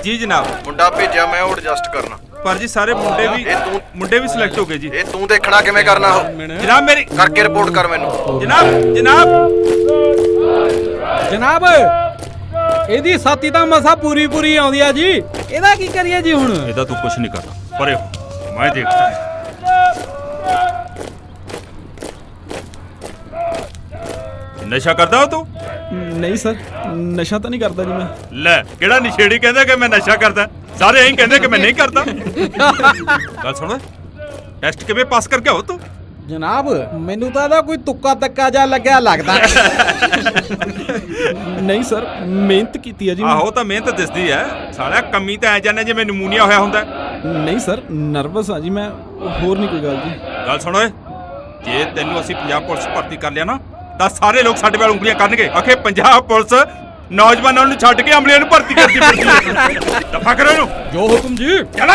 जी जनाब। मुंडा भेजा मैं ਉਹ ਐਡਜਸਟ ਕਰਨਾ। पर जी सारे मुंडे भी सिलेक्ट हो गए जी। ਇਹ ਤੂੰ ਦੇਖਣਾ ਕਿਵੇਂ ਕਰਨਾ ਉਹ। जनाब मेरी ਕਰਕੇ ਰਿਪੋर्ट ਕਰ ਮੈਨੂੰ। जनाब जनाब जनाब ਇਹਦੀ ਸਾਤੀ ਤਾਂ ਮਸਾ ਪੂਰੀ ਆਉਂਦੀ ਆ ਜੀ। ਇਹਦਾ ਕੀ ਕਰੀਏ ਜੀ ਹੁਣ? ਇਹਦਾ ਤੂੰ ਕੁਝ ਨਹੀਂ ਕਰਨਾ, ਪਰੇ ਹੋ, ਮੈਂ ਦੇਖਦਾ। ਨਸ਼ਾ ਕਰਦਾ ਹੋ ਤੂੰ? ਨਹੀਂ ਸਰ, ਨਸ਼ਾ ਤਾਂ ਨਹੀਂ ਕਰਦਾ ਜੀ ਮੈਂ। ਲੈ ਕਿਹੜਾ ਨਸ਼ੇੜੀ ਕਹਿੰਦਾ ਕਿ ਮੈਂ ਨਸ਼ਾ ਕਰਦਾ? ਸਾਰੇ ਐਂ ਕਹਿੰਦੇ ਕਿ ਮੈਂ ਨਹੀਂ ਕਰਦਾ। ਗੱਲ ਸੁਣ, ਟੈਸਟ ਕਿਵੇਂ ਪਾਸ ਕਰ ਗਿਆ ਹੋ ਤੂੰ? ਜਨਾਬ ਮੈਨੂੰ ਤਾਂ ਇਹਦਾ ਕੋਈ ਤੁੱਕਾ ਤੱਕਾ ਜਿਹਾ ਲੱਗਿਆ ਲੱਗਦਾ। ਨਹੀਂ ਸਰ, ਮਿਹਨਤ ਕੀਤੀ ਹੈ ਜੀ। ਆਹੋ ਤਾਂ ਮਿਹਨਤ ਦਿਸਦੀ ਐ ਸਾਲਿਆ, ਕੰਮੀ ਤਾਂ ਐ ਜਾਂਦੇ ਜਿਵੇਂ ਨਮੂਨੀਆ ਹੋਇਆ ਹੁੰਦਾ। ਨਹੀਂ ਸਰ, ਨਰਵਸ ਆ ਜੀ ਮੈਂ, ਹੋਰ ਨਹੀਂ ਕੋਈ ਗੱਲ ਜੀ। ਗੱਲ ਸੁਣ ਓਏ, ਜੇ ਤੈਨੂੰ ਅਸੀਂ ਪੰਜਾਬ ਪੁਲਿਸ ਭਰਤੀ ਕਰ ਲਿਆ ਨਾ ਤਾਂ ਸਾਰੇ ਲੋਕ ਸਾਡੇ ਵੱਲ ਉਂਗਲੀਆਂ ਕਰਨਗੇ, ਆਖੇ ਪੰਜਾਬ ਪੁਲਿਸ ਨੌਜਵਾਨਾਂ ਨੂੰ ਛੱਡ ਕੇ ਅਮਲੀਆਂ ਨੂੰ ਭਰਤੀ ਕਰਦੀ ਫਿਰਦੀ ਐ। ਦਫਾ ਕਰੋ ਇਹਨੂੰ। ਜੋ ਹੁਕਮ ਜੀ। ਚੱਲ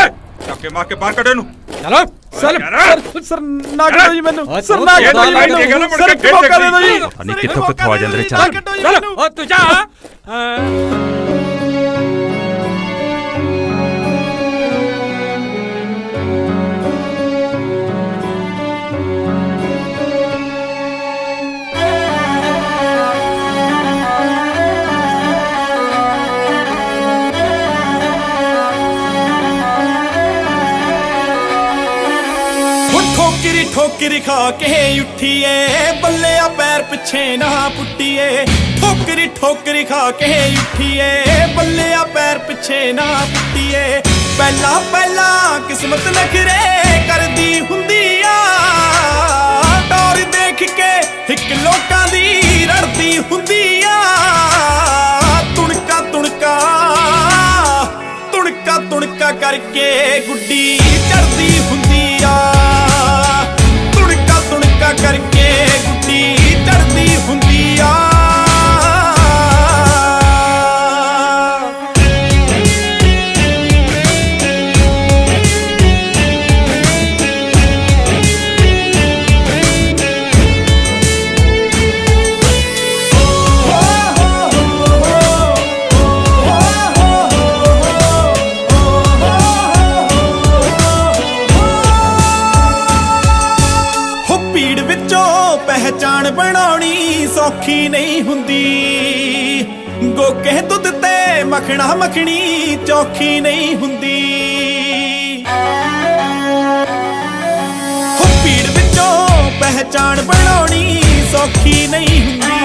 ਚੱਕੇ ਮਾਰ ਕੇ ਬਾਹਰ ਕੱਢ ਇਹਨੂੰ। ਚਲੋ ਸਰ ਨਾ ਕੱਢੋ ਜੀ ਮੈਨੂੰ, ਸਰ ਨਾ ਕੱਢੋ ਜੀ ਮੈਨੂੰ, ਸਰ ਮੌਕਾ ਦੇ ਦਿਓ ਜੀ। ਨਹੀਂ ਕਿੱਥੋਂ ਆ ਜਾਂਦੇ ਨੇ। ਚੱਲ ਓ ਤੂੰ ਜਾ। ਠੋਕਰੀ ਖਾ ਕੇ ਉੱਠੀਏ, ਬੱਲਿਆ ਪੈਰ ਪਿੱਛੇ ਨਾ ਪੁੱਟੀਏ। ਠੋਕਰੀ ਖਾ ਕੇ ਉੱਠੀਏ, ਬੱਲਿਆ ਪੈਰ ਪਿੱਛੇ ਨਾ ਪੁੱਟੀਏ। ਪਹਿਲਾਂ ਕਿਸਮਤ ਨਖਰੇ ਕਰਦੀ ਹੁੰਦੀ ਆ, ਟੌਰ ਦੇਖ ਕੇ ਇੱਕ ਲੋਕਾਂ ਦੀ ਰੜਦੀ ਹੁੰਦੀ ਆ। ਤੁਣਕਾ ਕਰਕੇ ਗੁੱਡੀ ਚੜਦੀ ਹੁੰਦੀ ਆ। ਤੁਣਕਾ ਕਰਕੇ ਗੁੱਡੀ ਚੜਦੀ ਹੁੰਦੀ ਆ। ਪਹਿਚਾਣ ਬਣਾਉਣੀ ਸੌਖੀ ਨਹੀਂ ਹੁੰਦੀ, ਗੋਕੇ ਦੁੱਧ ਤੇ ਮੱਖਣੀ ਚੌਖੀ ਨਹੀਂ ਹੁੰਦੀ। ਭੀੜ ਵਿੱਚੋਂ ਪਹਿਚਾਣ ਬਣਾਉਣੀ ਸੌਖੀ ਨਹੀਂ ਹੁੰਦੀ,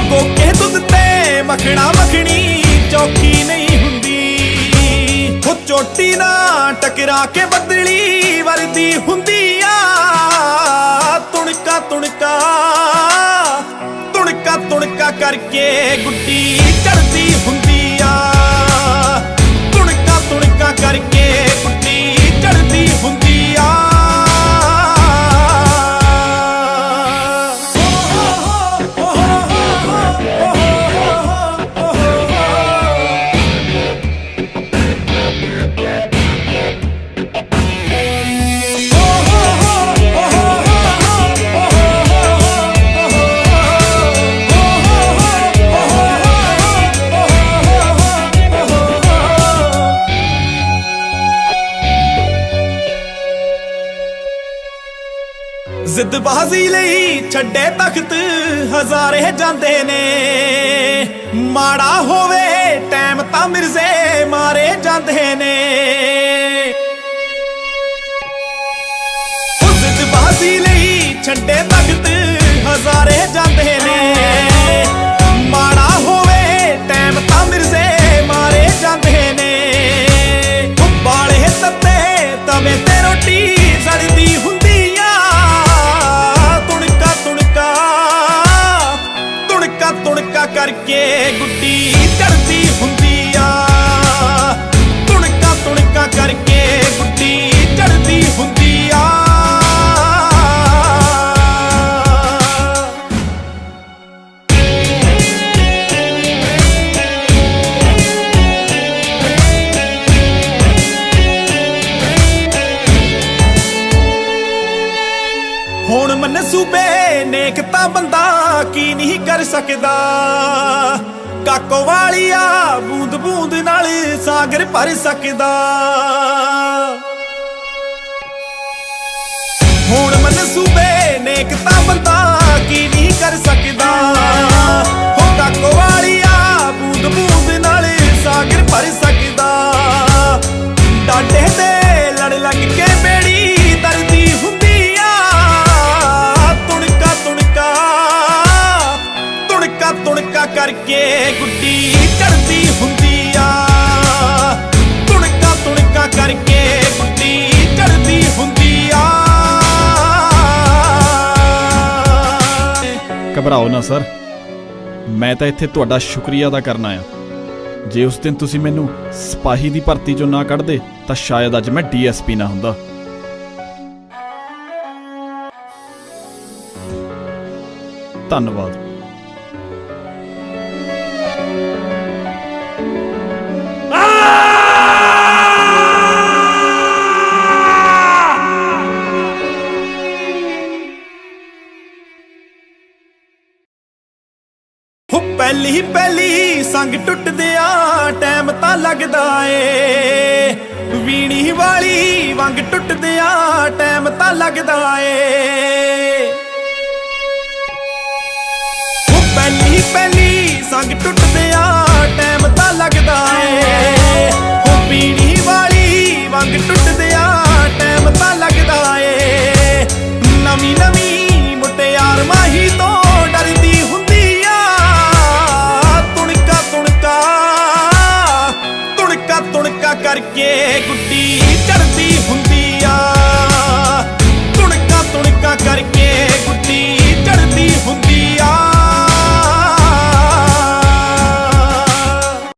ਗੋਕੇ ਦੁੱਧ ਤੇ ਮੱਖਣੀ ਚੌਖੀ ਨਹੀਂ ਹੁੰਦੀ। ਚੋਟੀ ਨਾ ਟਕਰਾ ਕੇ ਬਦਲੀ ਵਰਦੀ ਹੁੰਦੀ ਆ। ਤੁਣਕਾ ਕਰਕੇ ਗੁੱਡੀ ਚੜਦੀ ਹੁੰਦੀ ਆ। ਤੁਣਕਾ ਕਰਕੇ ਗੁੱਡੀ ਚੜਦੀ ਹੁੰਦੀ ਆ। ਜ਼ਿੱਦਬਾਜ਼ੀ ਲਈ ਛੱਡੇ ਤਖਤ ਹਜ਼ਾਰੇ ਜਾਂਦੇ ਨੇ, ਮਾੜਾ ਹੋਵੇ ਟਾਈਮ ਤਾਂ ਮਿਰਜ਼ੇ ਮਾਰੇ ਜਾਂਦੇ ਨੇ। ਜ਼ਿੱਦਬਾਜ਼ੀ ਲਈ ਛੱਡੇ ਤਖਤ ਹਜ਼ਾਰੇ ਜਾਂਦੇ ਨੇ, ਮਾੜਾ ਹੋਵੇ ਟਾਈਮ ਤਾਂ ਮਿਰਜ਼ੇ ਮਾਰੇ ਜਾਂਦੇ ਨੇ। ਬਾਲੇ ਤੱਤੇ ਤਵੇ ਤੇ ਰੋਟੀ ਸੜਦੀ ਹੁੰਦੀ ਆ। ਤੁਣਕਾ ਕਰਕੇ ਗੁੱਡੀ ਚੜਦੀ ਹੁੰਦੀ ਆ। ਤੁਣਕਾ ਕਰਕੇ ਗੁੱਡੀ ਚੜਦੀ ਹੁੰਦੀ ਆ। ਹੁਣ ਮਨਸੂਬੇ ਨੇਕ ਤਾਂ ਬੰਦਾ ਕੀ ਨਹੀਂ ਕਰ ਸਕਦਾ, ਕਾਕੋ ਵਾਲੀਆ ਬੂੰਦ ਬੂੰਦ ਨਾਲ ਸਾਗਰ ਭਰ ਸਕਦਾ ਹੁਣ ਮਨਸੂਬੇ ਨੇਕ ਤਾਂ ਬੰਦਾ ਕੀ ਨਹੀਂ ਕਰ ਸਕਦਾ ਹੋ ਕਾਕੋ ਵਾਲੀਆ ਬੂੰਦ ਬੂੰਦ ਨਾਲ ਸਾਗਰ ਭਰ ਸਕਦਾ ਡਾਡੇ ਤੇ ਲੜ ਲੱਗ ਕੇ ਬੇੜੀ ਤਰਦੀ ਹੁੰਦੀ ਆ ਤੁਣਕਾ ਤੁਣਕਾ ਤੁਣਕਾ ਤੁਣਕਾ ਕਰਕੇ ਗੁੱਡੀ ਚੜਦੀ ਹੁੰਦੀ ਆ ਤੁਣਕਾ ਤੁਣਕਾ ਕਰਕੇ ਗੁੱਡੀ ਚੜਦੀ ਹੁੰਦੀ ਆ ਘਬਰਾਓ ਨਾ ਸਰ, ਮੈਂ ਤਾਂ ਇੱਥੇ ਤੁਹਾਡਾ ਸ਼ੁਕਰੀਆ ਅਦਾ ਕਰਨਾ ਆ। ਜੇ ਉਸ ਦਿਨ ਤੁਸੀਂ ਮੈਨੂੰ ਸਿਪਾਹੀ ਦੀ ਭਰਤੀ ਚੋਂ ਨਾ ਕੱਢਦੇ ਤਾਂ ਸ਼ਾਇਦ ਅੱਜ ਮੈਂ ਡੀਐਸਪੀ ਨਾ ਹੁੰਦਾ। ਧੰਨਵਾਦ। ਪਹਿਲੀ ਪਹਿਲੀ ਸੰਗ ਟੁੱਟਦਿਆਂ ਟਾਈਮ ਤਾਂ ਲੱਗਦਾ ਏ ਵੀਣੀ ਵਾਲੀ ਵੰਗ ਟੁੱਟਦਿਆਂ ਟਾਈਮ ਤਾਂ ਲੱਗਦਾ ਏ ਪਹਿਲੀ ਪਹਿਲੀ ਸੰਗ ਟੁੱਟਦਿਆਂ ਟਾਈਮ ਤਾਂ ਲੱਗਦਾ ਏ ਹੋ ਵੀਣੀ ਵਾਲੀ ਵੰਗ ਟੁੱਟਦਿਆਂ ਟਾਈਮ ਤਾਂ ਲੱਗਦਾ ਏ ਨਵੀਂ ਨਵੀਂ ਮੁਟਿਆਰ ਮਾਹੀ ਤੋਂ ਡਰਦੀ ਹੁੰਦੀ ਤੁਣਕਾ ਕਰਕੇ ਗੁੱਡੀ